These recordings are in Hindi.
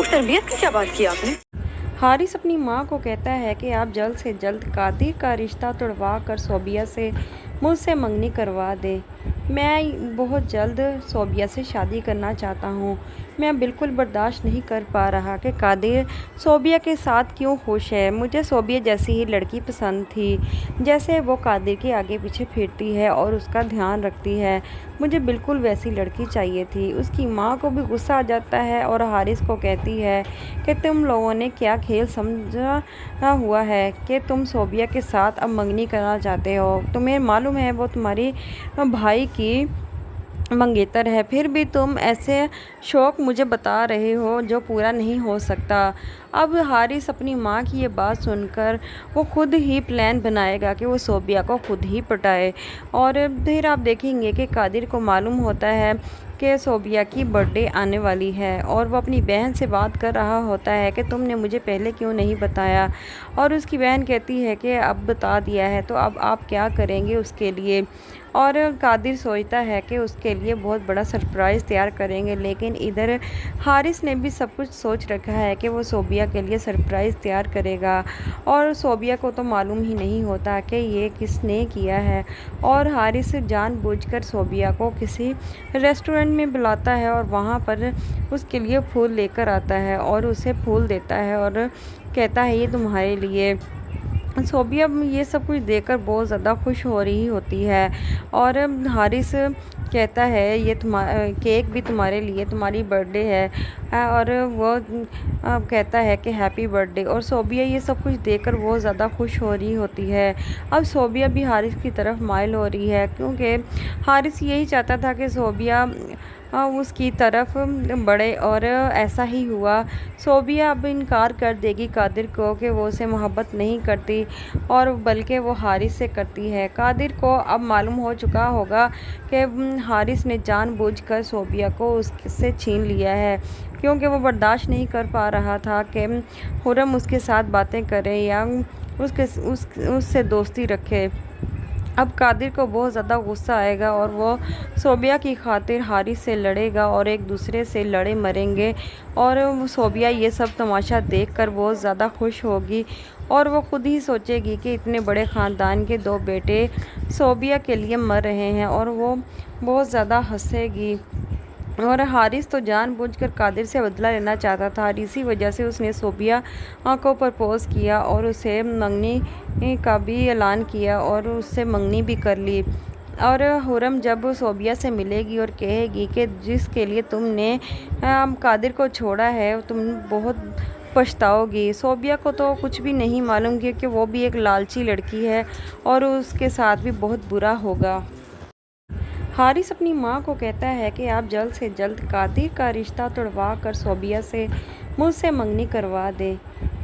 तरबियत की क्या बात की आपने? हारिस अपनी मां को कहता है कि आप जल्द से जल्द कादिर का रिश्ता तुड़वा कर सोबिया से मुझसे मंगनी करवा दें। मैं बहुत जल्द सोबिया से शादी करना चाहता हूँ। मैं बिल्कुल बर्दाश्त नहीं कर पा रहा कि कादिर सोबिया के साथ क्यों खुश है। मुझे सोबिया जैसी ही लड़की पसंद थी, जैसे वो कादिर के आगे पीछे फिरती है और उसका ध्यान रखती है। मुझे बिल्कुल वैसी लड़की चाहिए थी। उसकी माँ को भी गुस्सा आ जाता है और हारिस को कहती है कि तुम लोगों ने क्या खेल समझा हुआ है कि तुम सोबिया के साथ अब मंगनी करना चाहते हो। तुम्हें मालूम है वो तुम्हारी भाई की मंगेतर है, फिर भी तुम ऐसे शौक़ मुझे बता रहे हो जो पूरा नहीं हो सकता। अब हारिस अपनी माँ की ये बात सुनकर वो खुद ही प्लान बनाएगा कि वो सोबिया को खुद ही पटाए। और फिर आप देखेंगे कि कादिर को मालूम होता है कि सोबिया की बर्थडे आने वाली है और वो अपनी बहन से बात कर रहा होता है कि तुमने मुझे पहले क्यों नहीं बताया। और उसकी बहन कहती है कि अब बता दिया है तो अब आप क्या करेंगे उसके लिए। और कादिर सोचता है कि उसके लिए बहुत बड़ा सरप्राइज़ तैयार करेंगे, लेकिन इधर हारिस ने भी सब कुछ सोच रखा है कि वो सोबिया के लिए सरप्राइज़ तैयार करेगा। और सोबिया को तो मालूम ही नहीं होता कि ये किसने किया है। और हारिस जानबूझकर सोबिया को किसी रेस्टोरेंट में बुलाता है और वहाँ पर उसके लिए फूल लेकर आता है और उसे फूल देता है और कहता है ये तुम्हारे लिए। सोबिया ये सब कुछ देखकर बहुत ज़्यादा खुश हो रही होती है। और हारिस कहता है ये केक भी तुम्हारे लिए, तुम्हारी बर्थडे है। और वो कहता है कि हैप्पी बर्थडे। और सोबिया ये सब कुछ देखकर बहुत ज़्यादा खुश हो रही होती है। अब सोबिया भी हारिस की तरफ माइल हो रही है, क्योंकि हारिस यही चाहता था कि सोबिया उसकी तरफ बढ़े। और ऐसा ही हुआ। सोबिया अब इनकार कर देगी कादिर को कि वो उसे मोहब्बत नहीं करती और बल्कि वो हारिस से करती है। कादिर को अब मालूम हो चुका होगा कि हारिस ने जानबूझकर सोबिया को उससे छीन लिया है, क्योंकि वो बर्दाश्त नहीं कर पा रहा था कि हुरम उसके साथ बातें करे या उससे दोस्ती रखे। अब कादिर को बहुत ज़्यादा गुस्सा आएगा और वो सोबिया की खातिर हारिस से लड़ेगा और एक दूसरे से लड़े मरेंगे। और सोबिया ये सब तमाशा देखकर बहुत ज़्यादा खुश होगी और वो खुद ही सोचेगी कि इतने बड़े ख़ानदान के दो बेटे सोबिया के लिए मर रहे हैं, और वो बहुत ज़्यादा हंसेगी। और हारिस तो जानबूझकर कादिर से बदला लेना चाहता था, और इसी वजह से उसने सोबिया को प्रपोज़ किया और उसे मंगनी का भी ऐलान किया और उससे मंगनी भी कर ली। और हुरम जब सोबिया से मिलेगी और कहेगी कि जिसके लिए तुमने कादिर को छोड़ा है तुम बहुत पछताओगी। सोबिया को तो कुछ भी नहीं मालूम, क्योंकि वो भी एक लालची लड़की है और उसके साथ भी बहुत बुरा होगा। हारिस अपनी मां को कहता है कि आप जल्द से जल्द कादिर का रिश्ता तुड़वा कर सोबिया से मुझसे मंगनी करवा दें।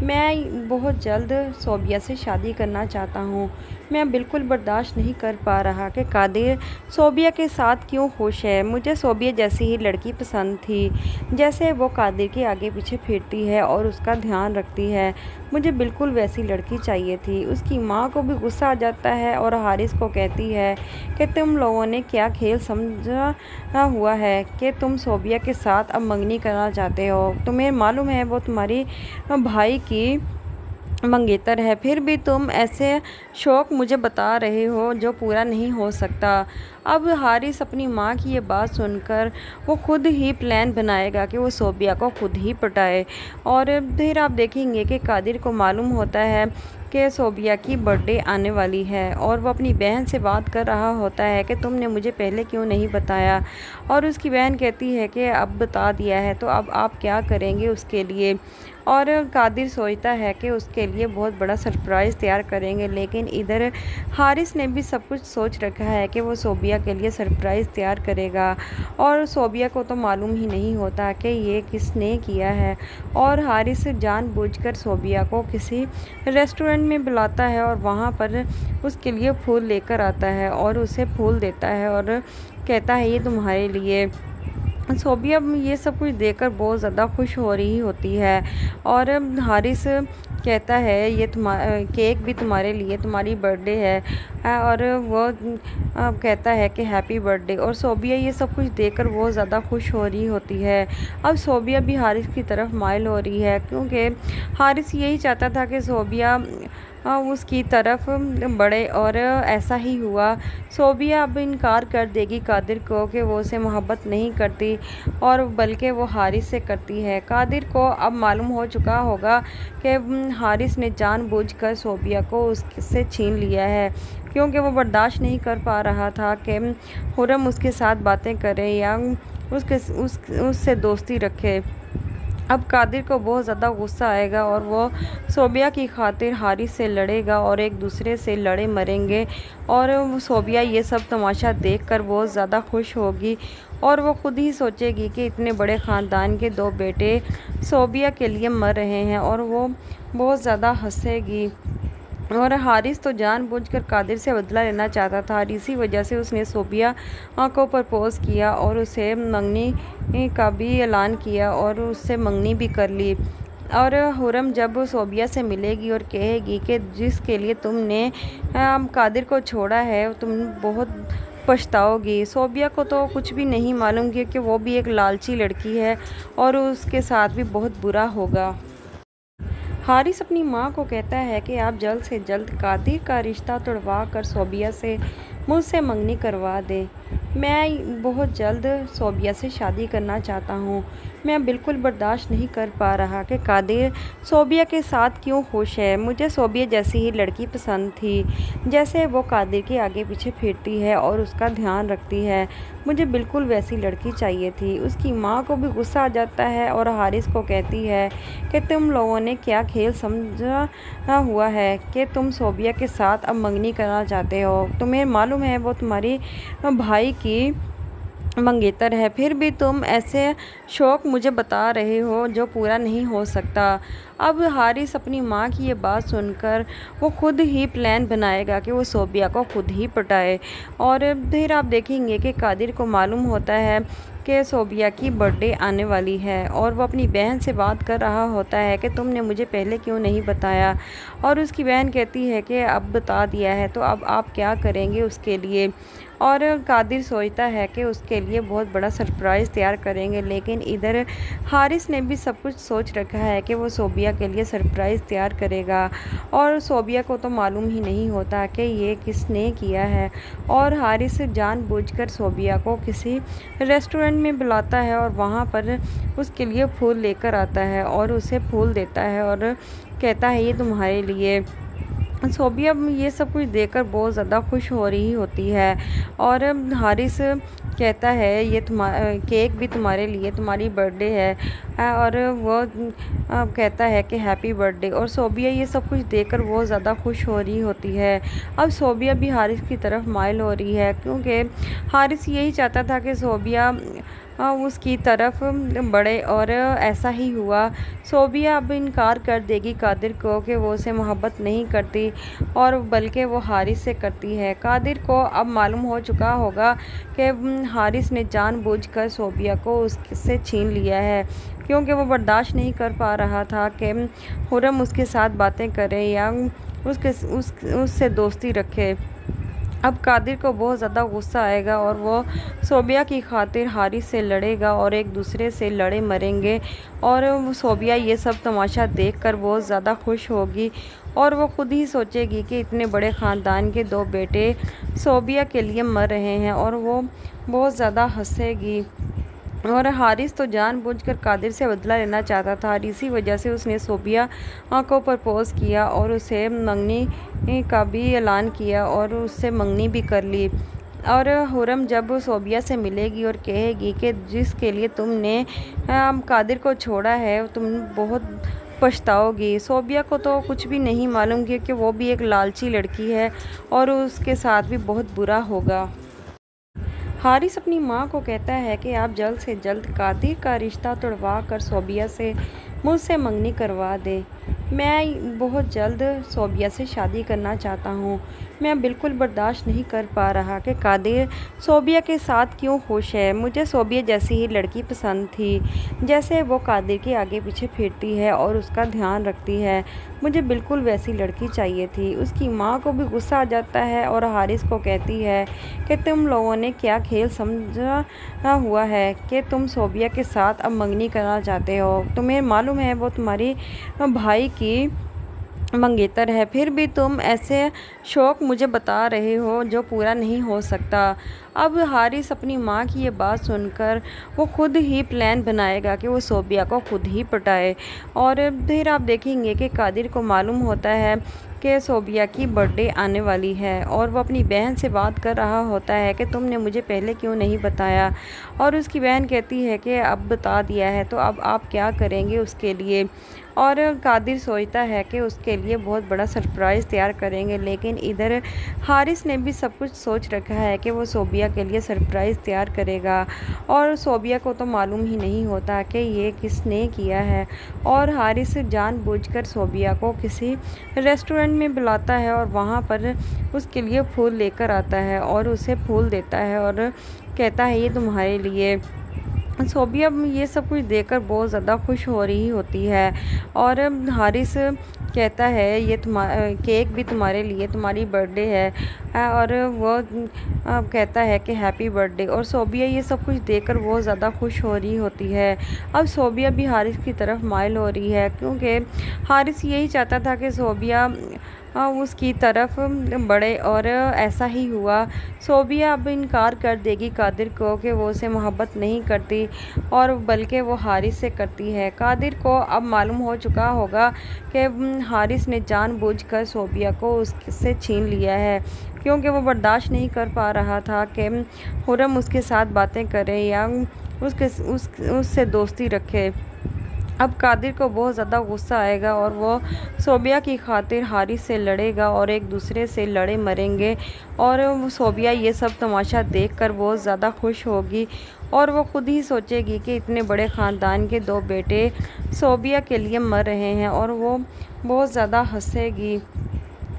मैं बहुत जल्द सोबिया से शादी करना चाहता हूँ। मैं बिल्कुल बर्दाश्त नहीं कर पा रहा कि कादिर सोबिया के साथ क्यों खुश है। मुझे सोबिया जैसी ही लड़की पसंद थी, जैसे वो कादिर के आगे पीछे फिरती है और उसका ध्यान रखती है। मुझे बिल्कुल वैसी लड़की चाहिए थी। उसकी माँ को भी गुस्सा आ जाता है और हारिस को कहती है कि तुम लोगों ने क्या खेल समझा हुआ है कि तुम सोबिया के साथ अब मंगनी करना चाहते हो। तुम्हें मालूम है वो तुम्हारी भाई की मंगेतर है, फिर भी तुम ऐसे शौक़ मुझे बता रहे हो जो पूरा नहीं हो सकता। अब हारिस अपनी माँ की ये बात सुनकर वो खुद ही प्लान बनाएगा कि वो सोबिया को खुद ही पटाए। और फिर आप देखेंगे कि कादिर को मालूम होता है कि सोबिया की बर्थडे आने वाली है और वो अपनी बहन से बात कर रहा होता है कि तुमने मुझे पहले क्यों नहीं बताया। और उसकी बहन कहती है कि अब बता दिया है तो अब आप क्या करेंगे उसके लिए। और कादिर सोचता है कि उसके लिए बहुत बड़ा सरप्राइज़ तैयार करेंगे, लेकिन इधर हारिस ने भी सब कुछ सोच रखा है कि वो सोबिया के लिए सरप्राइज़ तैयार करेगा। और सोबिया को तो मालूम ही नहीं होता कि ये किसने किया है। और हारिस जानबूझकर सोबिया को किसी रेस्टोरेंट में बुलाता है और वहाँ पर उसके लिए फूल लेकर आता है और उसे फूल देता है और कहता है ये तुम्हारे लिए। सोबिया ये सब कुछ देखकर बहुत ज़्यादा खुश हो रही होती है। और हारिस कहता है ये केक भी तुम्हारे लिए, तुम्हारी बर्थडे है। और वो कहता है कि हैप्पी बर्थडे। और सोबिया ये सब कुछ देखकर बहुत ज़्यादा खुश हो रही होती है। अब सोबिया भी हारिस की तरफ माइल हो रही है, क्योंकि हारिस यही चाहता था कि सोबिया उसकी तरफ बढ़े, और ऐसा ही हुआ। सोबिया अब इनकार कर देगी कादिर को कि वो उसे मोहब्बत नहीं करती, और बल्कि वो हारिस से करती है। कादिर को अब मालूम हो चुका होगा कि हारिस ने जानबूझकर सोबिया को उससे छीन लिया है, क्योंकि वो बर्दाश्त नहीं कर पा रहा था कि हुर्रम उसके साथ बातें करे या उससे दोस्ती रखे। अब कादिर को बहुत ज़्यादा गुस्सा आएगा, और वो सोबिया की खातिर हारिस से लड़ेगा, और एक दूसरे से लड़े मरेंगे। और सोबिया ये सब तमाशा देखकर बहुत ज़्यादा खुश होगी, और वो खुद ही सोचेगी कि इतने बड़े ख़ानदान के 2 बेटे सोबिया के लिए मर रहे हैं, और वो बहुत ज़्यादा हंसेगी। और हारिस तो जानबूझकर कादिर से बदला लेना चाहता था, और इसी वजह से उसने सोबिया को प्रपोज़ किया, और उसे मंगनी का भी ऐलान किया, और उससे मंगनी भी कर ली। और हुर्रम जब सोबिया से मिलेगी और कहेगी कि जिसके लिए तुमने कादिर को छोड़ा है तुम बहुत पछताओगी। सोबिया को तो कुछ भी नहीं मालूम कि वो भी एक लालची लड़की है, और उसके साथ भी बहुत बुरा होगा। हारिस अपनी माँ को कहता है कि आप जल्द से जल्द कादिर का रिश्ता तुड़वा कर सोबिया से मुझसे मंगनी करवा दें। मैं बहुत जल्द सोबिया से शादी करना चाहता हूँ। मैं बिल्कुल बर्दाश्त नहीं कर पा रहा कि कादिर सोबिया के साथ क्यों खुश है। मुझे सोबिया जैसी ही लड़की पसंद थी, जैसे वो कादिर के आगे पीछे फिरती है और उसका ध्यान रखती है। मुझे बिल्कुल वैसी लड़की चाहिए थी। उसकी माँ को भी गुस्सा आ जाता है, और हारिस को कहती है कि तुम लोगों ने क्या खेल समझा हुआ है कि तुम सोबिया के साथ अब मंगनी करना चाहते हो। तुम्हें मालूम है वो तुम्हारी भाई की मंगेतर है, फिर भी तुम ऐसे शौक़ मुझे बता रहे हो जो पूरा नहीं हो सकता। अब हारिस अपनी माँ की ये बात सुनकर वो खुद ही प्लान बनाएगा कि वो सोबिया को खुद ही पटाए। और फिर आप देखेंगे कि कादिर को मालूम होता है कि सोबिया की बर्थडे आने वाली है, और वो अपनी बहन से बात कर रहा होता है कि तुमने मुझे पहले क्यों नहीं बताया। और उसकी बहन कहती है कि अब बता दिया है तो अब आप क्या करेंगे उसके लिए। और कादिर सोचता है कि उसके लिए बहुत बड़ा सरप्राइज़ तैयार करेंगे, लेकिन इधर हारिस ने भी सब कुछ सोच रखा है कि वो सोबिया के लिए सरप्राइज़ तैयार करेगा, और सोबिया को तो मालूम ही नहीं होता कि ये किसने किया है। और हारिस जानबूझकर सोबिया को किसी रेस्टोरेंट में बुलाता है, और वहाँ पर उसके लिए फूल लेकर आता है, और उसे फूल देता है, और कहता है ये तुम्हारे लिए। सोबिया ये सब कुछ देखकर बहुत ज़्यादा खुश हो रही होती है। और हारिस कहता है ये केक भी तुम्हारे लिए, तुम्हारी बर्थडे है। और वो कहता है कि हैप्पी बर्थडे। और सोबिया ये सब कुछ देखकर बहुत ज़्यादा खुश हो रही होती है। अब सोबिया भी हारिस की तरफ माइल हो रही है, क्योंकि हारिस यही चाहता था कि सोबिया उसकी तरफ बढ़े, और ऐसा ही हुआ। सोबिया अब इनकार कर देगी कादिर को कि वो उसे मोहब्बत नहीं करती, और बल्कि वो हारिस से करती है। कादिर को अब मालूम हो चुका होगा कि हारिस ने जानबूझकर सोबिया को उससे छीन लिया है, क्योंकि वो बर्दाश्त नहीं कर पा रहा था कि हुर्रम उसके साथ बातें करे या उससे दोस्ती रखे। अब कादिर को बहुत ज़्यादा गुस्सा आएगा, और वो सोबिया की खातिर हारिस से लड़ेगा, और एक दूसरे से लड़े मरेंगे। और सोबिया ये सब तमाशा देखकर बहुत ज़्यादा खुश होगी, और वो खुद ही सोचेगी कि इतने बड़े ख़ानदान के 2 बेटे सोबिया के लिए मर रहे हैं, और वो बहुत ज़्यादा हंसेगी। और हारिस तो जानबूझकर कादिर से बदला लेना चाहता था, और इसी वजह से उसने सोबिया को प्रपोज़ किया, और उसे मंगनी का भी ऐलान किया, और उससे मंगनी भी कर ली। और हुर्रम जब सोबिया से मिलेगी और कहेगी कि जिसके लिए तुमने कादिर को छोड़ा है तुम बहुत पछताओगी। सोबिया को तो कुछ भी नहीं मालूम कि वो भी एक लालची लड़की है, और उसके साथ भी बहुत बुरा होगा। हारिस अपनी माँ को कहता है कि आप जल्द से जल्द कादिर का रिश्ता तुड़वा कर सोबिया से मुझसे मंगनी करवा दें। मैं बहुत जल्द सोबिया से शादी करना चाहता हूँ। मैं बिल्कुल बर्दाश्त नहीं कर पा रहा कि कादिर सोबिया के साथ क्यों खुश है। मुझे सोबिया जैसी ही लड़की पसंद थी, जैसे वो कादिर के आगे पीछे फिरती है और उसका ध्यान रखती है। मुझे बिल्कुल वैसी लड़की चाहिए थी। उसकी माँ को भी गुस्सा आ जाता है और हारिस को कहती है कि तुम लोगों ने क्या खेल समझा हुआ है कि तुम सोबिया के साथ अब मंगनी करना चाहते हो। तुम्हें मालूम है वो तुम्हारी भाई की मंगेतर है, फिर भी तुम ऐसे शौक मुझे बता रहे हो जो पूरा नहीं हो सकता। अब हारिस अपनी माँ की ये बात सुनकर वो खुद ही प्लान बनाएगा कि वो सोबिया को खुद ही पटाए। और फिर आप देखेंगे कि कादिर को मालूम होता है कि सोबिया की बर्थडे आने वाली है और वो अपनी बहन से बात कर रहा होता है कि तुमने मुझे पहले क्यों नहीं बताया। और उसकी बहन कहती है कि अब बता दिया है तो अब आप क्या करेंगे उसके लिए। और कादिर सोचता है कि उसके लिए बहुत बड़ा सरप्राइज़ तैयार करेंगे, लेकिन इधर हारिस ने भी सब कुछ सोच रखा है कि वो सोबिया के लिए सरप्राइज़ तैयार करेगा। और सोबिया को तो मालूम ही नहीं होता कि ये किसने किया है। और हारिस जानबूझकर सोबिया को किसी रेस्टोरेंट में बुलाता है और वहाँ पर उसके लिए फूल लेकर आता है और उसे फूल देता है और कहता है ये तुम्हारे लिए। सोबिया ये सब कुछ देखकर बहुत ज़्यादा खुश हो रही होती है। और हारिस कहता है ये केक भी तुम्हारे लिए, तुम्हारी बर्थडे है। और वो कहता है कि हैप्पी बर्थडे। और सोबिया ये सब कुछ देखकर बहुत ज़्यादा खुश हो रही होती है। अब सोबिया भी हारिस की तरफ माइल हो रही है, क्योंकि हारिस यही चाहता था कि सोबिया उसकी तरफ बढ़े, और ऐसा ही हुआ। सोबिया अब इनकार कर देगी कादिर को कि वो उसे मोहब्बत नहीं करती, और बल्कि वो हारिस से करती है। कादिर को अब मालूम हो चुका होगा कि हारिस ने जानबूझकर सोबिया को उससे छीन लिया है, क्योंकि वो बर्दाश्त नहीं कर पा रहा था कि हुर्रम उसके साथ बातें करे या उससे दोस्ती रखे। अब कादिर को बहुत ज़्यादा गुस्सा आएगा और वो सोबिया की खातिर हारिस से लड़ेगा और एक दूसरे से लड़े मरेंगे। और वो सोबिया ये सब तमाशा देखकर बहुत ज़्यादा खुश होगी और वो खुद ही सोचेगी कि इतने बड़े ख़ानदान के दो बेटे सोबिया के लिए मर रहे हैं, और वो बहुत ज़्यादा हंसेगी।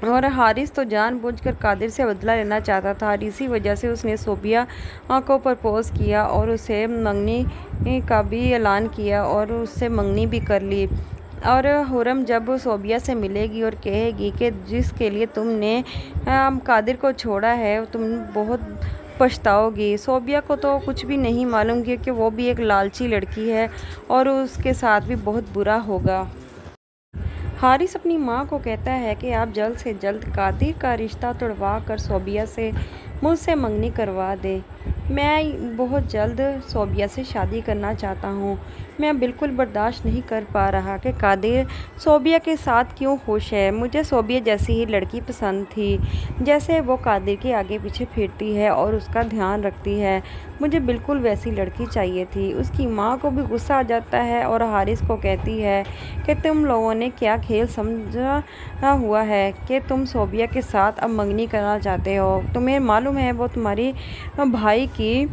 और हारिस तो जानबूझकर कादिर से बदला लेना चाहता था, और इसी वजह से उसने सोबिया को प्रपोज़ किया और उसे मंगनी का भी ऐलान किया और उससे मंगनी भी कर ली। और हुर्रम जब सोबिया से मिलेगी और कहेगी कि जिसके लिए तुमने कादिर को छोड़ा है तुम बहुत पछताओगी। सोबिया को तो कुछ भी नहीं मालूम, क्योंकि वो भी एक लालची लड़की है और उसके साथ भी बहुत बुरा होगा। हारिस अपनी माँ को कहता है कि आप जल्द से जल्द कादिर का रिश्ता तुड़वा कर सोबिया से मुझसे मंगनी करवा दें। मैं बहुत जल्द सोबिया से शादी करना चाहता हूँ। मैं बिल्कुल बर्दाश्त नहीं कर पा रहा कि कादिर सोबिया के साथ क्यों खुश है। मुझे सोबिया जैसी ही लड़की पसंद थी, जैसे वो कादिर के आगे पीछे फिरती है और उसका ध्यान रखती है। मुझे बिल्कुल वैसी लड़की चाहिए थी। उसकी माँ को भी गुस्सा आ जाता है और हारिस को कहती है कि तुम लोगों ने क्या खेल समझा हुआ है कि तुम सोबिया के साथ अब मंगनी करना चाहते हो। तुम्हें मालूम है वो तुम्हारी भाई की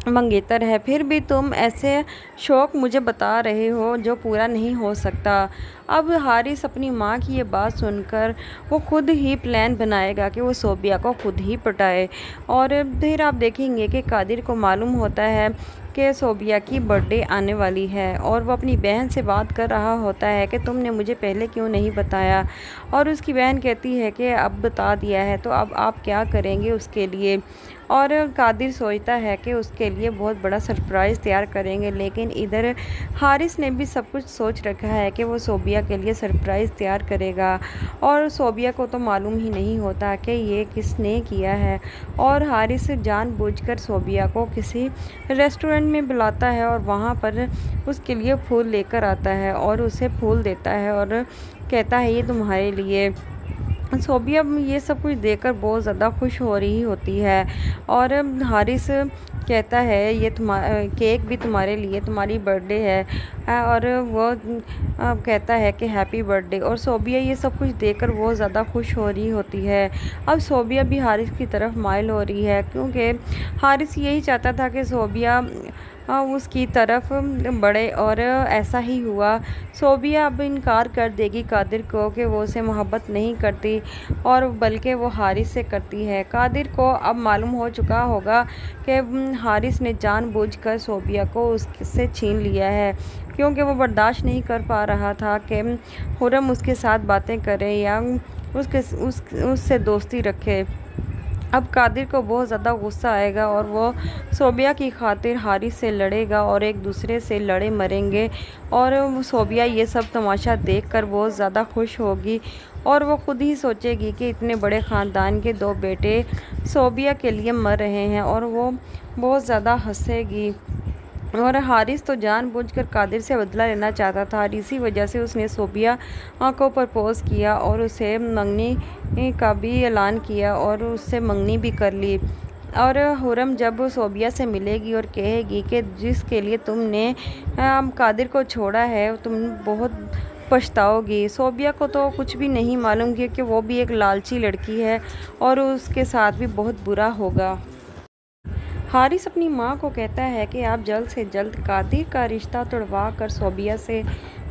मंगेतर है, फिर भी तुम ऐसे शौक मुझे बता रहे हो जो पूरा नहीं हो सकता। अब हारिस अपनी माँ की ये बात सुनकर वो खुद ही प्लान बनाएगा कि वो सोबिया को खुद ही पटाए। और फिर आप देखेंगे कि कादिर को मालूम होता है कि सोबिया की बर्थडे आने वाली है, और वो अपनी बहन से बात कर रहा होता है कि तुमने मुझे पहले क्यों नहीं बताया। और उसकी बहन कहती है कि अब बता दिया है तो अब आप क्या करेंगे उसके लिए। और कादिर सोचता है कि उसके लिए बहुत बड़ा सरप्राइज़ तैयार करेंगे, लेकिन इधर हारिस ने भी सब कुछ सोच रखा है कि वो सोबिया के लिए सरप्राइज़ तैयार करेगा। और सोबिया को तो मालूम ही नहीं होता कि ये किसने किया है। और हारिस जानबूझकर सोबिया को किसी रेस्टोरेंट में बुलाता है और वहाँ पर उसके लिए फूल लेकर आता है और उसे फूल देता है और कहता है ये तुम्हारे लिए। सोबिया ये सब कुछ देखकर बहुत ज़्यादा खुश हो रही होती है। और हारिस कहता है ये केक भी तुम्हारे लिए, तुम्हारी बर्थडे है। और वो कहता है कि हैप्पी बर्थडे। और सोबिया ये सब कुछ देखकर बहुत ज़्यादा खुश हो रही होती है। अब सोबिया भी हारिस की तरफ माइल हो रही है, क्योंकि हारिस यही चाहता था कि सोबिया उसकी तरफ बढ़े और ऐसा ही हुआ। सोबिया अब इनकार कर देगी कादिर को कि वो उसे मोहब्बत नहीं करती और बल्कि वो हारिस से करती है। कादिर को अब मालूम हो चुका होगा कि हारिस ने जानबूझकर सोबिया को उससे छीन लिया है, क्योंकि वो बर्दाश्त नहीं कर पा रहा था कि खुर्रम उसके साथ बातें करे या उससे दोस्ती रखे। अब कादिर को बहुत ज़्यादा गुस्सा आएगा और वो सोबिया की खातिर हारिस से लड़ेगा और एक दूसरे से लड़े मरेंगे। और सोबिया ये सब तमाशा देखकर बहुत ज़्यादा खुश होगी और वो खुद ही सोचेगी कि इतने बड़े ख़ानदान के दो बेटे सोबिया के लिए मर रहे हैं, और वो बहुत ज़्यादा हंसेगी। और हारिस तो जानबूझकर कादिर से बदला लेना चाहता था, और इसी वजह से उसने सोबिया को प्रपोज़ किया और उसे मंगनी का भी ऐलान किया और उससे मंगनी भी कर ली। और खुर्रम जब सोबिया से मिलेगी और कहेगी कि जिसके लिए तुमने कादिर को छोड़ा है तुम बहुत पछताओगी। सोबिया को तो कुछ भी नहीं मालूम कि वो भी एक लालची लड़की है और उसके साथ भी बहुत बुरा होगा। हारिस अपनी माँ को कहता है कि आप जल्द से जल्द कादिर का रिश्ता तुड़वा कर सोबिया से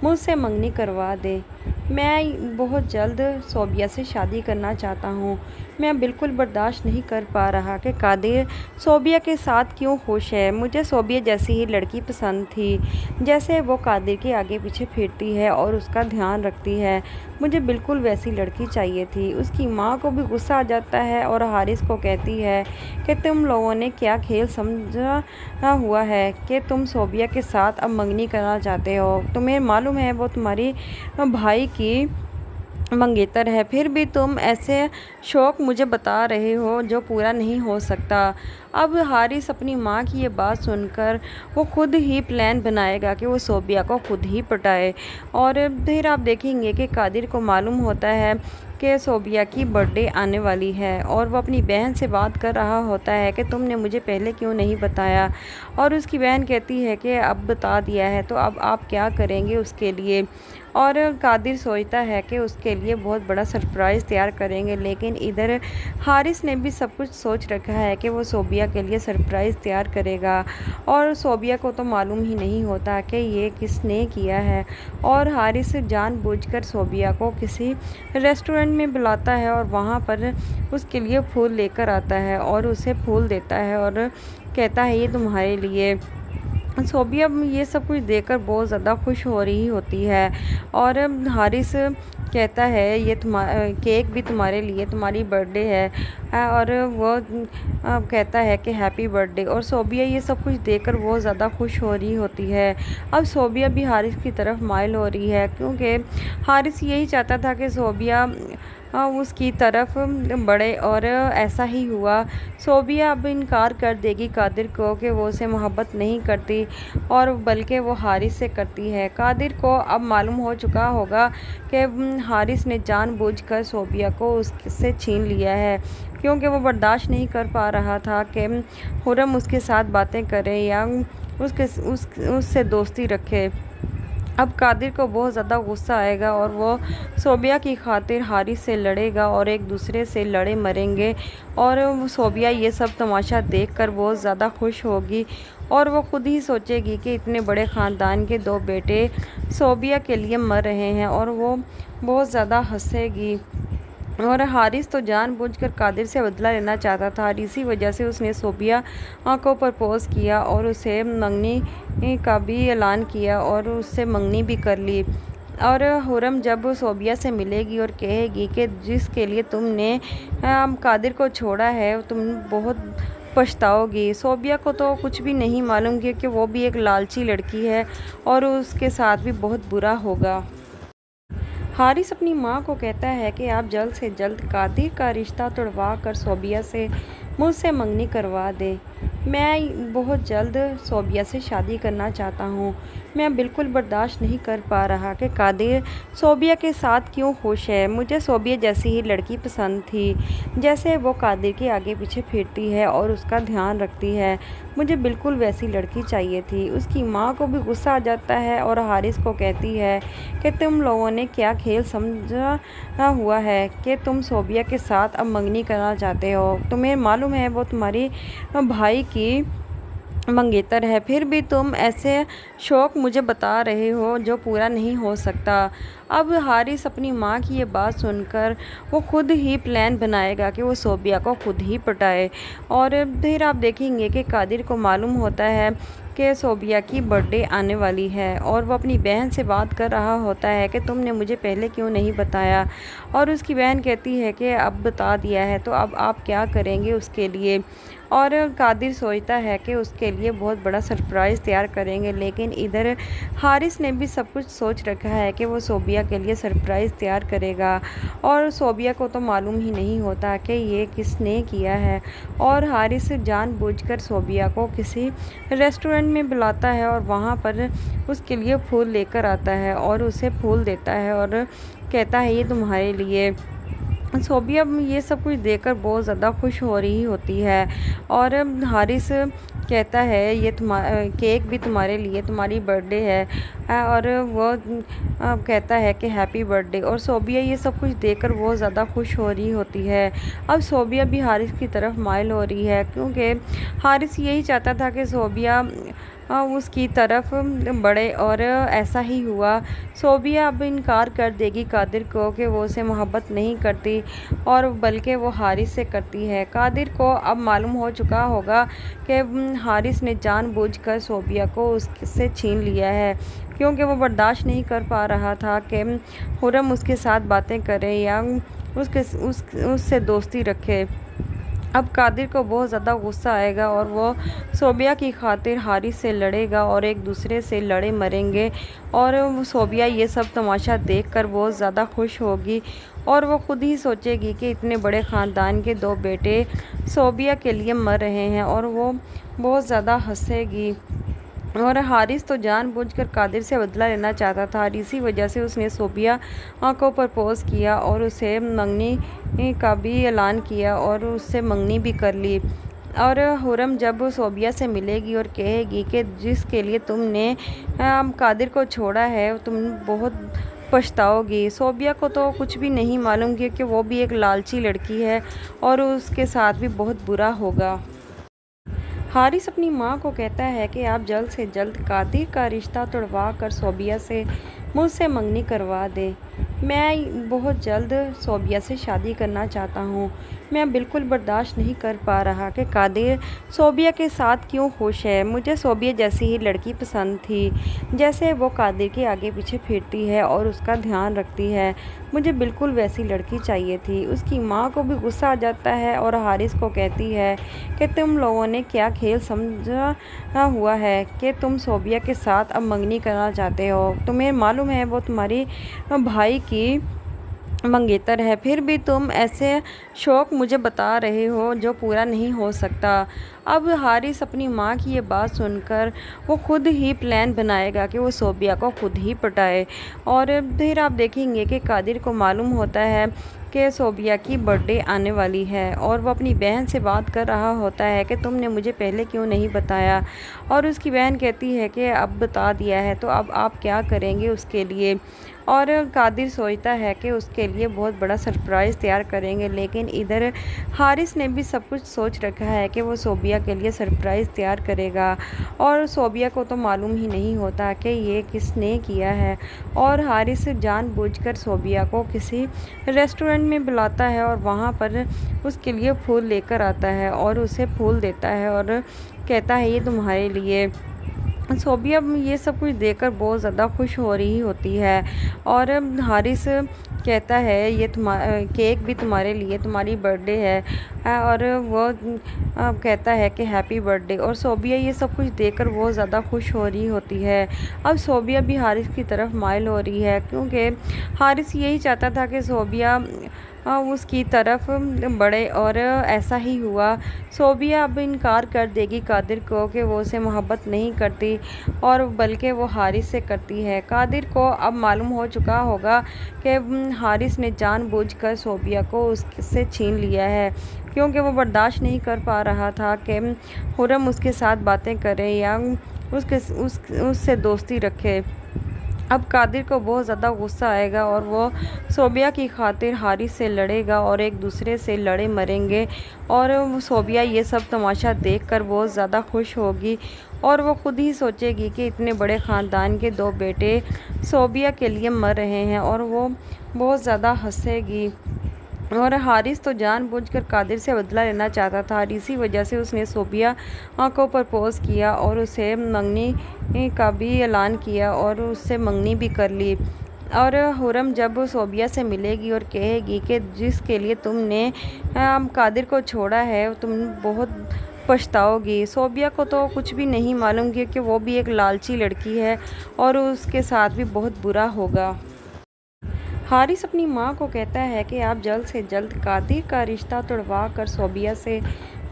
मुझसे मंगनी करवा दें। मैं बहुत जल्द सोबिया से शादी करना चाहता हूँ। मैं बिल्कुल बर्दाश्त नहीं कर पा रहा कि कादिर सोबिया के साथ क्यों खुश है। मुझे सोबिया जैसी ही लड़की पसंद थी, जैसे वो कादिर के आगे पीछे फिरती है और उसका ध्यान रखती है। मुझे बिल्कुल वैसी लड़की चाहिए थी। उसकी माँ को भी गुस्सा आ जाता है और हारिस को कहती है कि तुम लोगों ने क्या खेल समझा हुआ है कि तुम सोबिया के साथ अब मंगनी करना चाहते हो। तुम्हें मालूम है वो तुम्हारी भाई की मंगेतर है, फिर भी तुम ऐसे शौक़ मुझे बता रहे हो जो पूरा नहीं हो सकता। अब हारिस अपनी माँ की ये बात सुनकर वो खुद ही प्लान बनाएगा कि वो सोबिया को खुद ही पटाए। और फिर आप देखेंगे कि कादिर को मालूम होता है कि सोबिया की बर्थडे आने वाली है और वो अपनी बहन से बात कर रहा होता है कि तुमने मुझे पहले क्यों नहीं बताया। और उसकी बहन कहती है कि अब बता दिया है तो अब आप क्या करेंगे उसके लिए। और कादिर सोचता है कि उसके लिए बहुत बड़ा सरप्राइज़ तैयार करेंगे, लेकिन इधर हारिस ने भी सब कुछ सोच रखा है कि वो सोबिया के लिए सरप्राइज़ तैयार करेगा। और सोबिया को तो मालूम ही नहीं होता कि ये किसने किया है। और हारिस जानबूझकर सोबिया को किसी रेस्टोरेंट में बुलाता है और वहाँ पर उसके लिए फूल लेकर आता है और उसे फूल देता है और कहता है ये तुम्हारे लिए। सोबिया ये सब कुछ देखकर बहुत ज़्यादा खुश हो रही होती है और हारिस कहता है ये केक भी तुम्हारे लिए, तुम्हारी बर्थडे है। और वो कहता है कि हैप्पी बर्थडे। और सोबिया ये सब कुछ देखकर बहुत ज़्यादा खुश हो रही होती है। अब सोबिया भी हारिस की तरफ माइल हो रही है, क्योंकि हारिस यही चाहता था कि सोबिया उसकी तरफ बढ़े और ऐसा ही हुआ। सोबिया अब इनकार कर देगी कादिर को कि वो उसे मोहब्बत नहीं करती और बल्कि वो हारिस से करती है। कादिर को अब मालूम हो चुका होगा कि हारिस ने जानबूझकर सोबिया को उससे छीन लिया है, क्योंकि वो बर्दाश्त नहीं कर पा रहा था कि खुर्रम उसके साथ बातें करे या उससे दोस्ती रखे। अब कादिर को बहुत ज़्यादा गुस्सा आएगा और वो सोबिया की खातिर हारिस से लड़ेगा और एक दूसरे से लड़े मरेंगे। और सोबिया ये सब तमाशा देखकर बहुत ज़्यादा खुश होगी और वो खुद ही सोचेगी कि इतने बड़े ख़ानदान के दो बेटे सोबिया के लिए मर रहे हैं, और वो बहुत ज़्यादा हंसेगी। और हारिस तो जानबूझकर कादिर से बदला लेना चाहता था, और इसी वजह से उसने सोबिया को प्रपोज़ किया और उसे मंगनी का भी ऐलान किया और उससे मंगनी भी कर ली। और खुर्रम जब सोबिया से मिलेगी और कहेगी कि जिसके लिए तुमने कादिर को छोड़ा है तुम बहुत पछताओगी। सोबिया को तो कुछ भी नहीं मालूम कि वो भी एक लालची लड़की है और उसके साथ भी बहुत बुरा होगा। हारिस अपनी माँ को कहता है कि आप जल्द से जल्द कादिर का रिश्ता तुड़वा कर सोबिया से मुझसे मंगनी करवा दें। मैं बहुत जल्द सोबिया से शादी करना चाहता हूँ। मैं बिल्कुल बर्दाश्त नहीं कर पा रहा कि कादिर सोबिया के साथ क्यों खुश है। मुझे सोबिया जैसी ही लड़की पसंद थी, जैसे वो कादिर के आगे पीछे फिरती है और उसका ध्यान रखती है। मुझे बिल्कुल वैसी लड़की चाहिए थी। उसकी माँ को भी गुस्सा आ जाता है और हारिस को कहती है कि तुम लोगों ने क्या खेल समझा हुआ है कि तुम सोबिया के साथ अब मंगनी करना चाहते हो। तुम्हें मालूम है वो तुम्हारी भाई की मंगेतर है, फिर भी तुम ऐसे शौक मुझे बता रहे हो जो पूरा नहीं हो सकता। अब हारिस अपनी माँ की ये बात सुनकर वो खुद ही प्लान बनाएगा कि वो सोबिया को खुद ही पटाए। और फिर आप देखेंगे कि कादिर को मालूम होता है कि सोबिया की बर्थडे आने वाली है और वो अपनी बहन से बात कर रहा होता है कि तुमने मुझे पहले क्यों नहीं बताया। और उसकी बहन कहती है कि अब बता दिया है तो अब आप क्या करेंगे उसके लिए। और कादिर सोचता है कि उसके लिए बहुत बड़ा सरप्राइज़ तैयार करेंगे, लेकिन इधर हारिस ने भी सब कुछ सोच रखा है कि वो सोबिया के लिए सरप्राइज़ तैयार करेगा। और सोबिया को तो मालूम ही नहीं होता कि ये किसने किया है। और हारिस जानबूझकर सोबिया को किसी रेस्टोरेंट में बुलाता है और वहाँ पर उसके लिए फूल लेकर आता है और उसे फूल देता है और कहता है ये तुम्हारे लिए। सोबिया ये सब कुछ देखकर बहुत ज़्यादा खुश हो रही होती है। और हारिस कहता है ये केक भी तुम्हारे लिए, तुम्हारी बर्थडे है। और वो कहता है कि हैप्पी बर्थडे। और सोबिया ये सब कुछ देखकर बहुत ज़्यादा खुश हो रही होती है। अब सोबिया भी हारिस की तरफ माइल हो रही है, क्योंकि हारिस यही चाहता था कि सोबिया उसकी तरफ बढ़े। और ऐसा ही हुआ। सोबिया अब इनकार कर देगी कादिर को कि वो उसे मोहब्बत नहीं करती, और बल्कि वो हारिस से करती है। कादिर को अब मालूम हो चुका होगा कि हारिस ने जानबूझकर सोबिया को उससे छीन लिया है, क्योंकि वो बर्दाश्त नहीं कर पा रहा था कि हुर्रम उसके साथ बातें करे या उससे दोस्ती रखे। अब कादिर को बहुत ज़्यादा गुस्सा आएगा और वो सोबिया की खातिर हारिस से लड़ेगा और एक दूसरे से लड़े मरेंगे। और सोबिया ये सब तमाशा देखकर बहुत ज़्यादा खुश होगी और वो खुद ही सोचेगी कि इतने बड़े ख़ानदान के दो बेटे सोबिया के लिए मर रहे हैं, और वो बहुत ज़्यादा हंसेगी। और हारिस तो जानबूझकर कादिर से बदला लेना चाहता था, और इसी वजह से उसने सोबिया को प्रपोज़ किया और उसे मंगनी का भी ऐलान किया और उससे मंगनी भी कर ली। और हुर्रम जब सोबिया से मिलेगी और कहेगी कि जिसके लिए तुमने कादिर को छोड़ा है तुम बहुत पछताओगी। सोबिया को तो कुछ भी नहीं मालूम, क्योंकि वो भी एक लालची लड़की है और उसके साथ भी बहुत बुरा होगा। हारिस अपनी माँ को कहता है कि आप जल्द से जल्द कादिर का रिश्ता तुड़वा कर सोबिया से मुझसे मंगनी करवा दें। मैं बहुत जल्द सोबिया से शादी करना चाहता हूँ। मैं बिल्कुल बर्दाश्त नहीं कर पा रहा कि कादिर सोबिया के साथ क्यों खुश है। मुझे सोबिया जैसी ही लड़की पसंद थी, जैसे वो कादिर के आगे पीछे फिरती है और उसका ध्यान रखती है। मुझे बिल्कुल वैसी लड़की चाहिए थी। उसकी माँ को भी गुस्सा आ जाता है और हारिस को कहती है कि तुम लोगों ने क्या खेल समझा हुआ है कि तुम सोबिया के साथ अब मंगनी करना चाहते हो। तुम्हें मालूम है वो तुम्हारी भाई की मंगेतर है, फिर भी तुम ऐसे शौक मुझे बता रहे हो जो पूरा नहीं हो सकता। अब हारिस अपनी माँ की ये बात सुनकर वो खुद ही प्लान बनाएगा कि वो सोबिया को खुद ही पटाए। और फिर आप देखेंगे कि कादिर को मालूम होता है कि सोबिया की बर्थडे आने वाली है और वो अपनी बहन से बात कर रहा होता है कि तुमने मुझे पहले क्यों नहीं बताया। और उसकी बहन कहती है कि अब बता दिया है तो अब आप क्या करेंगे उसके लिए। और कादिर सोचता है कि उसके लिए बहुत बड़ा सरप्राइज़ तैयार करेंगे, लेकिन इधर हारिस ने भी सब कुछ सोच रखा है कि वो सोबिया के लिए सरप्राइज़ तैयार करेगा। और सोबिया को तो मालूम ही नहीं होता कि ये किसने किया है। और हारिस जानबूझकर सोबिया को किसी रेस्टोरेंट में बुलाता है और वहाँ पर उसके लिए फूल लेकर आता है और उसे फूल देता है और कहता है ये तुम्हारे लिए। सोबिया ये सब कुछ देखकर बहुत ज़्यादा खुश हो रही होती है। और हारिस कहता है ये केक भी तुम्हारे लिए, तुम्हारी बर्थडे है। और वो कहता है कि हैप्पी बर्थडे। और सोबिया ये सब कुछ देखकर बहुत ज़्यादा खुश हो रही होती है। अब सोबिया भी हारिस की तरफ माइल हो रही है, क्योंकि हारिस यही चाहता था कि सोबिया उसकी तरफ बढ़े। और ऐसा ही हुआ। सोबिया अब इनकार कर देगी कादिर को कि वो उसे मोहब्बत नहीं करती, और बल्कि वो हारिस से करती है। कादिर को अब मालूम हो चुका होगा कि हारिस ने जानबूझकर सोबिया को उससे छीन लिया है, क्योंकि वो बर्दाश्त नहीं कर पा रहा था कि हुर्रम उसके साथ बातें करे या उससे दोस्ती रखे। अब कादिर को बहुत ज़्यादा गुस्सा आएगा और वो सोबिया की खातिर हारिस से लड़ेगा और एक दूसरे से लड़े मरेंगे। और सोबिया ये सब तमाशा देखकर बहुत ज़्यादा खुश होगी और वो खुद ही सोचेगी कि इतने बड़े ख़ानदान के दो बेटे सोबिया के लिए मर रहे हैं, और वो बहुत ज़्यादा हंसेगी। और हारिस तो जानबूझकर कादिर से बदला लेना चाहता था, और इसी वजह से उसने सोबिया को प्रपोज़ किया और उसे मंगनी का भी ऐलान किया और उससे मंगनी भी कर ली। और हुरम जब सोबिया से मिलेगी और कहेगी कि जिसके लिए तुमने कादिर को छोड़ा है तुम बहुत पछताओगी। सोबिया को तो कुछ भी नहीं मालूम कि वो भी एक लालची लड़की है और उसके साथ भी बहुत बुरा होगा। हारिस अपनी माँ को कहता है कि आप जल्द से जल्द कादिर का रिश्ता तुड़वा कर सोबिया से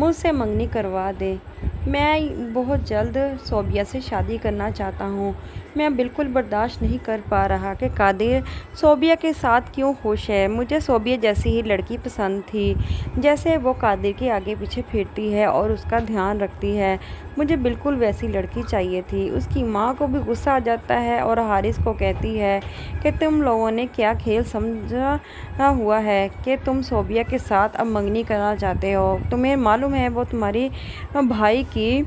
मुझसे मंगनी करवा दें। मैं बहुत जल्द सोबिया से शादी करना चाहता हूँ। मैं बिल्कुल बर्दाश्त नहीं कर पा रहा कि कादिर सोबिया के साथ क्यों खुश है। मुझे सोबिया जैसी ही लड़की पसंद थी, जैसे वो कादिर के आगे पीछे फिरती है और उसका ध्यान रखती है। मुझे बिल्कुल वैसी लड़की चाहिए थी। उसकी माँ को भी गुस्सा आ जाता है और हारिस को कहती है कि तुम लोगों ने क्या खेल समझा हुआ है कि तुम सोबिया के साथ अब मंगनी करना चाहते हो। तुम्हें मालूम है वो तुम्हारी भाई की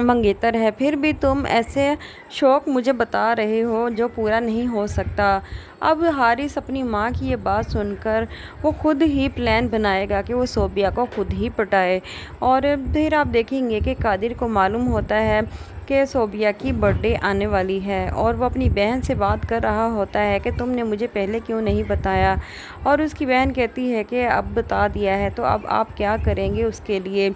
मंगेतर है, फिर भी तुम ऐसे शौक़ मुझे बता रहे हो जो पूरा नहीं हो सकता। अब हारिस अपनी माँ की ये बात सुनकर वो खुद ही प्लान बनाएगा कि वो सोबिया को खुद ही पटाए। और फिर आप देखेंगे कि कादिर को मालूम होता है कि सोबिया की बर्थडे आने वाली है और वो अपनी बहन से बात कर रहा होता है कि तुमने मुझे पहले क्यों नहीं बताया। और उसकी बहन कहती है कि अब बता दिया है तो अब आप क्या करेंगे उसके लिए।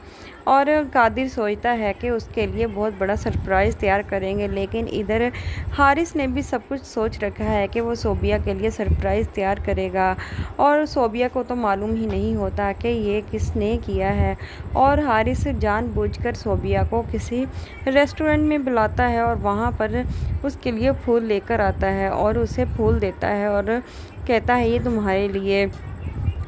और कादिर सोचता है कि उसके लिए बहुत बड़ा सरप्राइज़ तैयार करेंगे, लेकिन इधर हारिस ने भी सब कुछ सोच रखा है कि वो सोबिया के लिए सरप्राइज़ तैयार करेगा। और सोबिया को तो मालूम ही नहीं होता कि ये किसने किया है। और हारिस जानबूझकर सोबिया को किसी रेस्टोरेंट में बुलाता है और वहाँ पर उसके लिए फूल लेकर आता है और उसे फूल देता है और कहता है ये तुम्हारे लिए।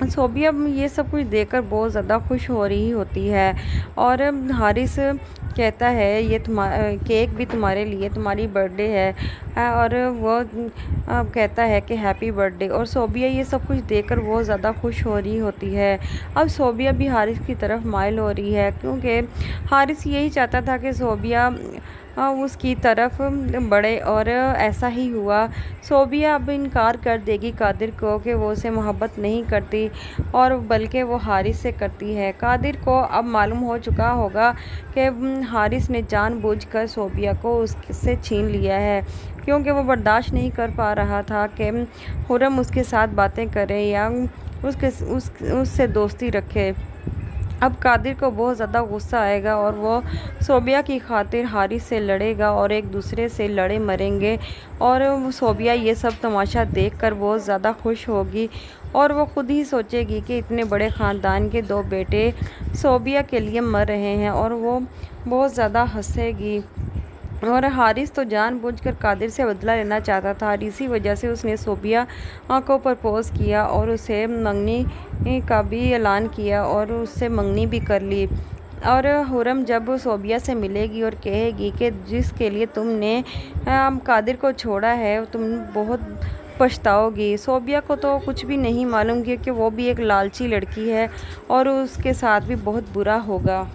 सोबिया ये सब कुछ देखकर बहुत ज़्यादा खुश हो रही होती है। और हारिस कहता है ये केक भी तुम्हारे लिए, तुम्हारी बर्थडे है। और वो कहता है कि हैप्पी बर्थडे। और सोबिया ये सब कुछ देखकर बहुत ज़्यादा खुश हो रही होती है। अब सोबिया भी हारिस की तरफ माइल हो रही है, क्योंकि हारिस यही चाहता था कि सोबिया उसकी तरफ बढ़े, और ऐसा ही हुआ। सोबिया अब इनकार कर देगी कादिर को कि वो उसे मोहब्बत नहीं करती, और बल्कि वो हारिस से करती है। कादिर को अब मालूम हो चुका होगा कि हारिस ने जानबूझकर सोबिया को उससे छीन लिया है, क्योंकि वो बर्दाश्त नहीं कर पा रहा था कि हुरम उसके साथ बातें करे या उससे दोस्ती रखे। अब कादिर को बहुत ज़्यादा गुस्सा आएगा और वो सोबिया की खातिर हारिस से लड़ेगा और एक दूसरे से लड़े मरेंगे। और सोबिया ये सब तमाशा देखकर बहुत ज़्यादा खुश होगी और वो खुद ही सोचेगी कि इतने बड़े ख़ानदान के दो बेटे सोबिया के लिए मर रहे हैं, और वो बहुत ज़्यादा हंसेगी। और हारिस तो जानबूझकर कादिर से बदला लेना चाहता था, और इसी वजह से उसने सोबिया को प्रपोज़ किया और उसे मंगनी का भी ऐलान किया और उससे मंगनी भी कर ली। और हुरम जब सोबिया से मिलेगी और कहेगी कि जिसके लिए तुमने कादिर को छोड़ा है तुम बहुत पछताओगी। सोबिया को तो कुछ भी नहीं मालूम कि वो भी एक लालची लड़की है और उसके साथ भी बहुत बुरा होगा।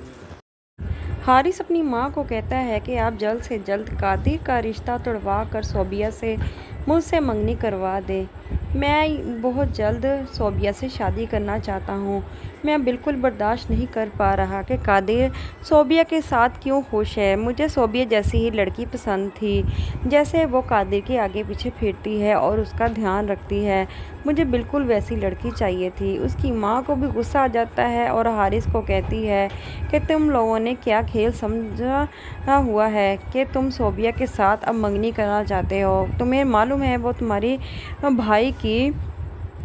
हारिस अपनी माँ को कहता है कि आप जल्द से जल्द कादिर का रिश्ता तुड़वा कर सोबिया से मुझसे मंगनी करवा दें। मैं बहुत जल्द सोबिया से शादी करना चाहता हूँ। मैं बिल्कुल बर्दाश्त नहीं कर पा रहा कि कादिर सोबिया के साथ क्यों खुश है। मुझे सोबिया जैसी ही लड़की पसंद थी, जैसे वो कादिर के आगे पीछे फिरती है और उसका ध्यान रखती है। मुझे बिल्कुल वैसी लड़की चाहिए थी। उसकी माँ को भी गुस्सा आ जाता है और हारिस को कहती है कि तुम लोगों ने क्या खेल समझा हुआ है कि तुम सोबिया के साथ अब मंगनी करना चाहते हो। तुम्हें मालूम है वो तुम्हारी भाई की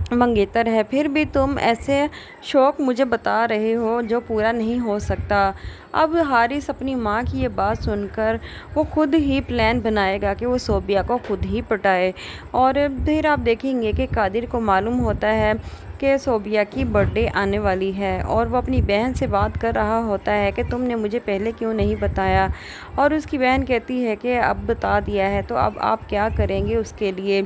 मंगेतर है, फिर भी तुम ऐसे शौक़ मुझे बता रहे हो जो पूरा नहीं हो सकता। अब हारिस अपनी माँ की ये बात सुनकर वो खुद ही प्लान बनाएगा कि वो सोबिया को खुद ही पटाए। और फिर आप देखेंगे कि कादिर को मालूम होता है कि सोबिया की बर्थडे आने वाली है और वो अपनी बहन से बात कर रहा होता है कि तुमने मुझे पहले क्यों नहीं बताया। और उसकी बहन कहती है कि अब बता दिया है तो अब आप क्या करेंगे उसके लिए।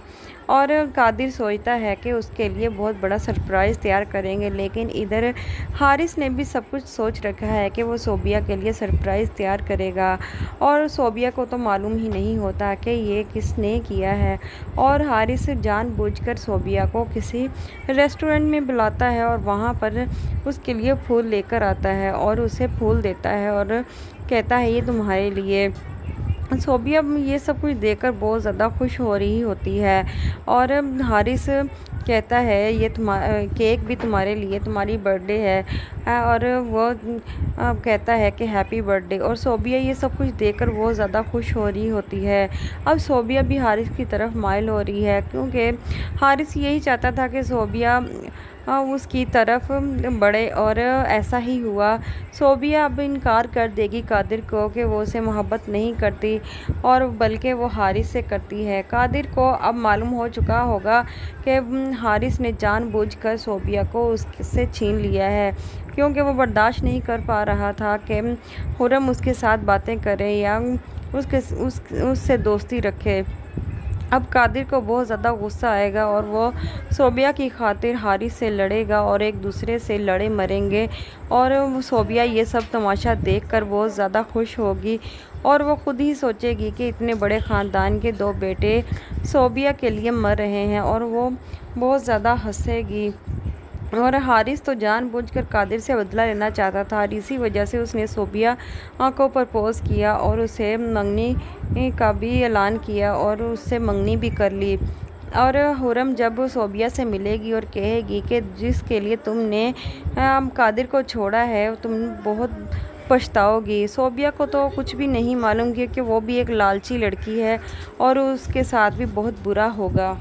और कादिर सोचता है कि उसके लिए बहुत बड़ा सरप्राइज़ तैयार करेंगे, लेकिन इधर हारिस ने भी सब कुछ सोच रखा है कि वो सोबिया के लिए सरप्राइज़ तैयार करेगा। और सोबिया को तो मालूम ही नहीं होता कि ये किसने किया है। और हारिस जानबूझकर सोबिया को किसी रेस्टोरेंट में बुलाता है और वहाँ पर उसके लिए फूल लेकर आता है और उसे फूल देता है और कहता है ये तुम्हारे लिए। सोबिया ये सब कुछ देखकर बहुत ज़्यादा खुश हो रही होती है। और हारिस कहता है ये केक भी तुम्हारे लिए, तुम्हारी बर्थडे है। और वो कहता है कि हैप्पी बर्थडे। और सोबिया ये सब कुछ देखकर बहुत ज़्यादा खुश हो रही होती है। अब सोबिया भी हारिस की तरफ माइल हो रही है, क्योंकि हारिस यही चाहता था कि सोबिया उसकी तरफ बढ़े, और ऐसा ही हुआ। सोबिया अब इनकार कर देगी कादिर को कि वो उसे मोहब्बत नहीं करती, और बल्कि वो हारिस से करती है। कादिर को अब मालूम हो चुका होगा कि हारिस ने जानबूझकर सोबिया को उससे छीन लिया है, क्योंकि वो बर्दाश्त नहीं कर पा रहा था कि हुर्रम उसके साथ बातें करे या उससे दोस्ती रखे। अब कादिर को बहुत ज़्यादा गुस्सा आएगा और वो सोबिया की खातिर हारिस से लड़ेगा और एक दूसरे से लड़े मरेंगे। और सोबिया ये सब तमाशा देखकर बहुत ज़्यादा खुश होगी, और वो खुद ही सोचेगी कि इतने बड़े ख़ानदान के दो बेटे सोबिया के लिए मर रहे हैं, और वो बहुत ज़्यादा हंसेगी। और हारिस तो जानबूझकर कादिर से बदला लेना चाहता था, और इसी वजह से उसने सोबिया को प्रपोज़ किया और उसे मंगनी का भी ऐलान किया और उससे मंगनी भी कर ली। और हुर्रम जब सोबिया से मिलेगी और कहेगी कि जिसके लिए तुमने कादिर को छोड़ा है तुम बहुत पछताओगी। सोबिया को तो कुछ भी नहीं मालूम, क्योंकि वो भी एक लालची लड़की है और उसके साथ भी बहुत बुरा होगा।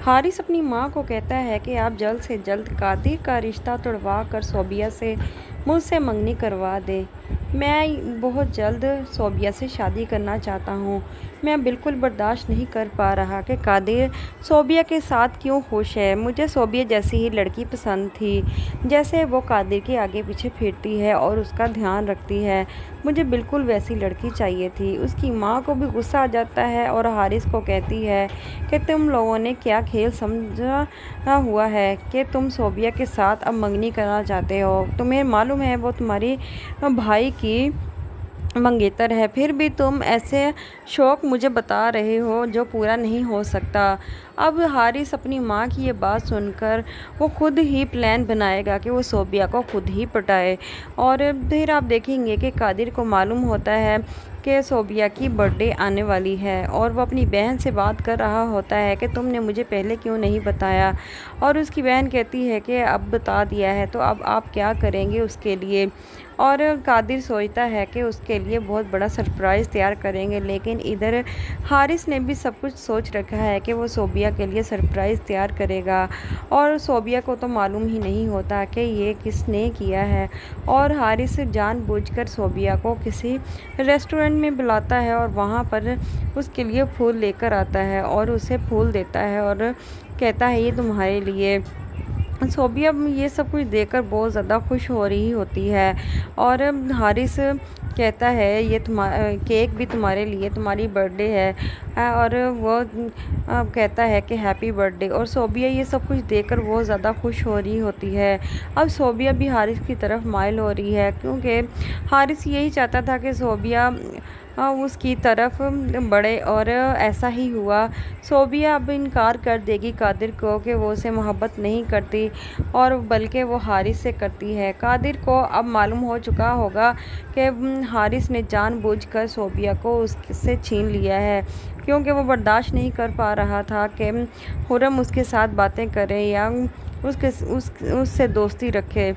हारिस अपनी माँ को कहता है कि आप जल्द से जल्द कादिर का रिश्ता तुड़वा कर सोबिया से मुझसे मंगनी करवा दें। मैं बहुत जल्द सोबिया से शादी करना चाहता हूँ। मैं बिल्कुल बर्दाश्त नहीं कर पा रहा कि कादिर सोबिया के साथ क्यों खुश है। मुझे सोबिया जैसी ही लड़की पसंद थी, जैसे वो कादिर के आगे पीछे फिरती है और उसका ध्यान रखती है। मुझे बिल्कुल वैसी लड़की चाहिए थी। उसकी माँ को भी गुस्सा आ जाता है और हारिस को कहती है कि तुम लोगों ने क्या खेल समझा हुआ है कि तुम सोबिया के साथ अब मंगनी करना चाहते हो। तुम्हें मालूम है वो तुम्हारी भाई की मंगेतर है, फिर भी तुम ऐसे शौक़ मुझे बता रहे हो जो पूरा नहीं हो सकता। अब हारिस अपनी माँ की ये बात सुनकर वो खुद ही प्लान बनाएगा कि वो सोबिया को खुद ही पटाए। और फिर आप देखेंगे कि कादिर को मालूम होता है कि सोबिया की बर्थडे आने वाली है, और वो अपनी बहन से बात कर रहा होता है कि तुमने मुझे पहले क्यों नहीं बताया। और उसकी बहन कहती है कि अब बता दिया है तो अब आप क्या करेंगे उसके लिए। और कादिर सोचता है कि उसके लिए बहुत बड़ा सरप्राइज़ तैयार करेंगे, लेकिन इधर हारिस ने भी सब कुछ सोच रखा है कि वो सोबिया के लिए सरप्राइज़ तैयार करेगा। और सोबिया को तो मालूम ही नहीं होता कि ये किसने किया है। और हारिस जानबूझकर सोबिया को किसी रेस्टोरेंट में बुलाता है और वहाँ पर उसके लिए फूल लेकर आता है और उसे फूल देता है और कहता है ये तुम्हारे लिए। सोबिया ये सब कुछ देखकर बहुत ज़्यादा खुश हो रही होती है। और हारिस कहता है ये केक भी तुम्हारे लिए, तुम्हारी बर्थडे है। और वो कहता है कि हैप्पी बर्थडे। और सोबिया ये सब कुछ देखकर बहुत ज़्यादा खुश हो रही होती है। अब सोबिया भी हारिस की तरफ माइल हो रही है, क्योंकि हारिस यही चाहता था कि सोबिया उसकी तरफ बढ़े, और ऐसा ही हुआ। सोबिया अब इनकार कर देगी कादिर को कि वो उसे मोहब्बत नहीं करती, और बल्कि वो हारिस से करती है। कादिर को अब मालूम हो चुका होगा कि हारिस ने जानबूझकर सोबिया को उससे छीन लिया है, क्योंकि वो बर्दाश्त नहीं कर पा रहा था कि हुर्रम उसके साथ बातें करे या उससे दोस्ती रखे।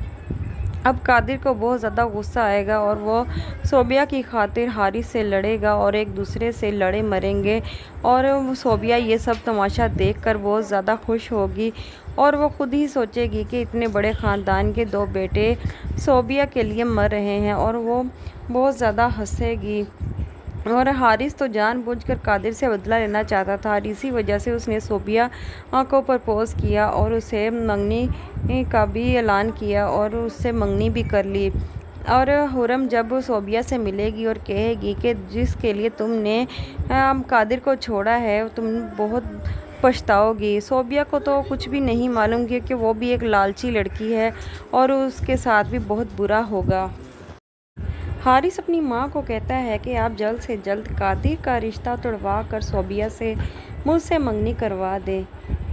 अब कादिर को बहुत ज़्यादा गुस्सा आएगा और वो सोबिया की खातिर हारिस से लड़ेगा और एक दूसरे से लड़े मरेंगे। और सोबिया ये सब तमाशा देखकर बहुत ज़्यादा खुश होगी, और वो खुद ही सोचेगी कि इतने बड़े ख़ानदान के दो बेटे सोबिया के लिए मर रहे हैं, और वो बहुत ज़्यादा हंसेगी। और हारिस तो जानबूझकर कादिर से बदला लेना चाहता था और इसी वजह से उसने सोबिया को प्रपोज़ किया और उसे मंगनी का भी ऐलान किया और उससे मंगनी भी कर ली। और हुरम जब सोबिया से मिलेगी और कहेगी कि जिसके लिए तुमने कादिर को छोड़ा है तुम बहुत पछताओगी। सोबिया को तो कुछ भी नहीं मालूम क्योंकि वो भी एक लालची लड़की है और उसके साथ भी बहुत बुरा होगा। हारिस अपनी माँ को कहता है कि आप जल्द से जल्द कादिर का रिश्ता तुड़वा कर सोबिया से मुझसे मंगनी करवा दें।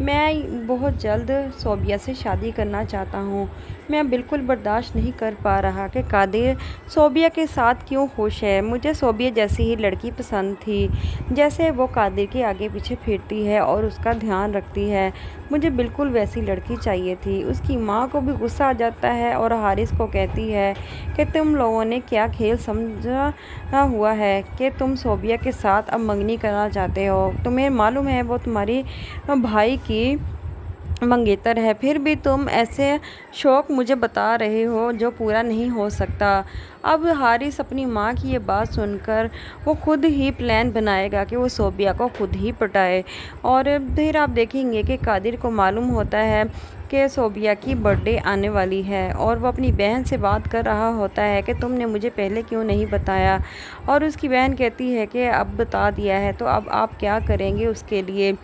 मैं बहुत जल्द सोबिया से शादी करना चाहता हूँ। मैं बिल्कुल बर्दाश्त नहीं कर पा रहा कि कादिर सोबिया के साथ क्यों खुश है। मुझे सोबिया जैसी ही लड़की पसंद थी, जैसे वो कादिर के आगे पीछे फिरती है और उसका ध्यान रखती है। मुझे बिल्कुल वैसी लड़की चाहिए थी। उसकी माँ को भी गुस्सा आ जाता है और हारिस को कहती है कि तुम लोगों ने क्या खेल समझा हुआ है कि तुम सोबिया के साथ अब मंगनी करना चाहते हो। तुम्हें मालूम है वो तुम्हारी भाई की मंगेतर है, फिर भी तुम ऐसे शौक़ मुझे बता रहे हो जो पूरा नहीं हो सकता। अब हारिस अपनी माँ की ये बात सुनकर वो खुद ही प्लान बनाएगा कि वो सोबिया को खुद ही पटाए। और फिर आप देखेंगे कि कादिर को मालूम होता है कि सोबिया की बर्थडे आने वाली है और वो अपनी बहन से बात कर रहा होता है कि तुमने मुझे पहले क्यों नहीं बताया। और उसकी बहन कहती है कि अब बता दिया है तो अब आप क्या करेंगे उसके लिए।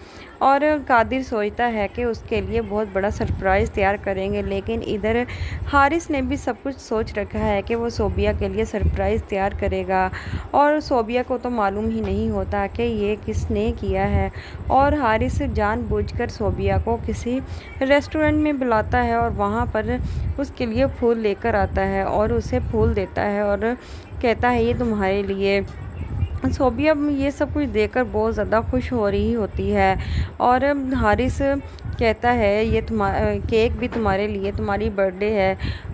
और कादिर सोचता है कि उसके लिए बहुत बड़ा सरप्राइज़ तैयार करेंगे, लेकिन इधर हारिस ने भी सब कुछ सोच रखा है कि वो सोबिया के लिए सरप्राइज़ तैयार करेगा। और सोबिया को तो मालूम ही नहीं होता कि ये किसने किया है। और हारिस जानबूझकर सोबिया को किसी रेस्टोरेंट में बुलाता है और वहाँ पर उसके लिए फूल लेकर आता है और उसे फूल देता है और कहता है ये तुम्हारे लिए। सोबिया ये सब कुछ देखकर बहुत ज़्यादा खुश हो रही होती है और हारिस कहता है ये केक भी तुम्हारे लिए, तुम्हारी बर्थडे है।